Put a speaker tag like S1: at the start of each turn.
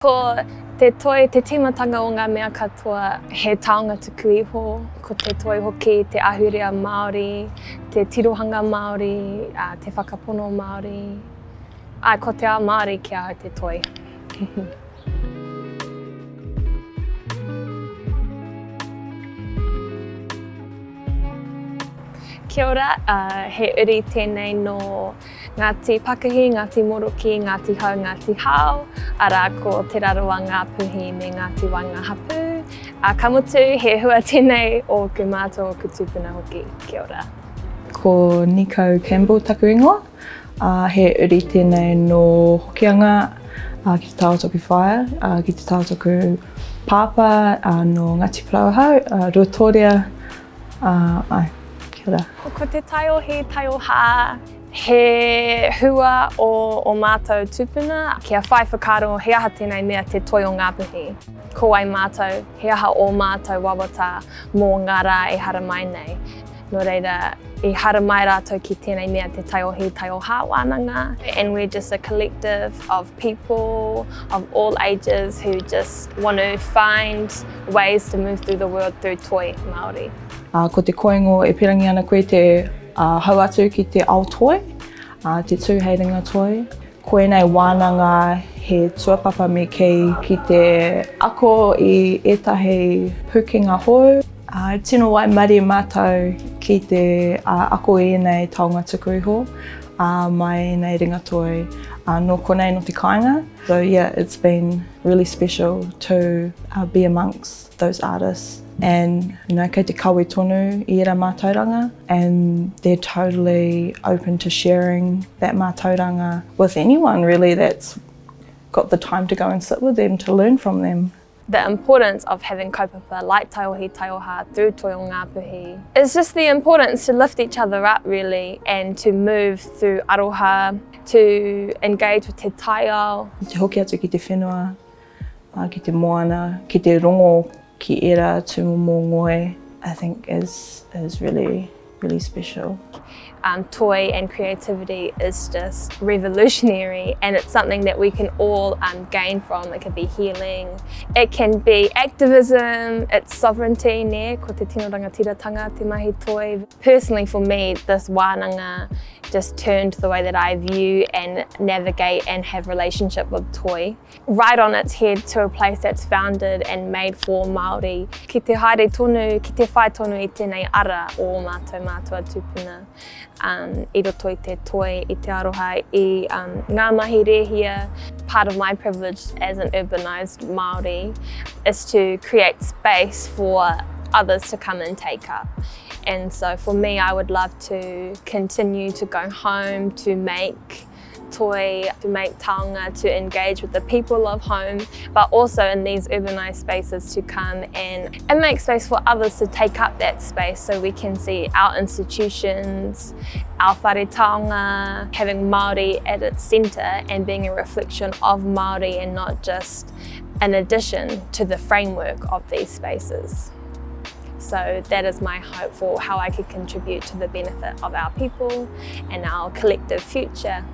S1: Ko te toi, te timatanga o ngā mea katoa, he taonga tuku iho, ko te toi hoki, te ahurea Māori, te tirohanga Māori, te whakapono Māori. Ko te ao Māori kia au te toi. Kia ora, he uri tēnei no Ngāti Pakahi, Ngāti Moroki, Ngāti Hau, Ngāti Hao, ara ko te raroa Ngāpuhi me Ngāti Wainga Hapu. Ka mutu, he hua tēnei o ku mātou o ku tūpuna hoki. Kia ora.
S2: Ko Nico Campbell taku ingoa. He uri tēnei no Hokianga ki te Taiohi whaia, ki te Taiohi Pāpā no Ngāti Parauhau, Ruatoria. Kia ora.
S1: Ko te Taiohi, Taioha, he hua o mātou tūpuna. Kia whai whakaro, he aha tēnei mea te toi o Ngāpuhi. Ko ai mātou, he aha o mātou wawata mō ngā rā e hara mai nei. Nō reira, e hara mai rātou ki tēnei mea te Taiohi, Taioha wānanga. And we're just a collective of people of all ages who just want to find ways to move through the world through toi Māori.
S2: Ko te koingo e pirangi ana koe te hau atu ki te ao toi, te tūheiringa toi. Koe nei wānanga he tuapapa me kei ki te ako I etahi pukinga hou. Tino wai mari mātou ki te ako I nei taonga tuku iho, mai nei ringa toi no konei no te kāinga. So yeah, it's been really special to be amongst those artists. And kei te kawe tonu I era mātauranga, and they're totally open to sharing that mātauranga with anyone really that's got the time to go and sit with them to learn from them.
S1: The importance of having kaupapa like Taiohi, Taioha through toi o Ngāpuhi is just the importance to lift each other up really, and to move through aroha, to engage with te taiao.
S2: Te hoki atu ki te whenua, ki te moana, ki te rongo ki era tumu mō ngoe, I think is really, really special.
S1: Toi and creativity is just revolutionary, and it's something that we can all gain from. It can be healing, it can be activism, it's sovereignty, ne, ko te tino rangatiratanga, te mahi toi. Personally for me, this wānanga just turned the way that I view and navigate and have relationship with toi. Right on its head to a place that's founded and made for Māori. Ki te haere tonu, ki te whai tonu I tēnei ara o mātou mātua tūpuna. I roto I te toi, I te aroha, I ngā mahi rehia. Part of my privilege as an urbanised Māori is to create space for others to come and take up. And so for me, I would love to continue to go home, to make toi, to make taonga, to engage with the people of home, but also in these urbanised spaces to come and make space for others to take up that space, so we can see our institutions, our whare taonga, having Māori at its centre and being a reflection of Māori and not just an addition to the framework of these spaces. So that is my hope for how I could contribute to the benefit of our people and our collective future.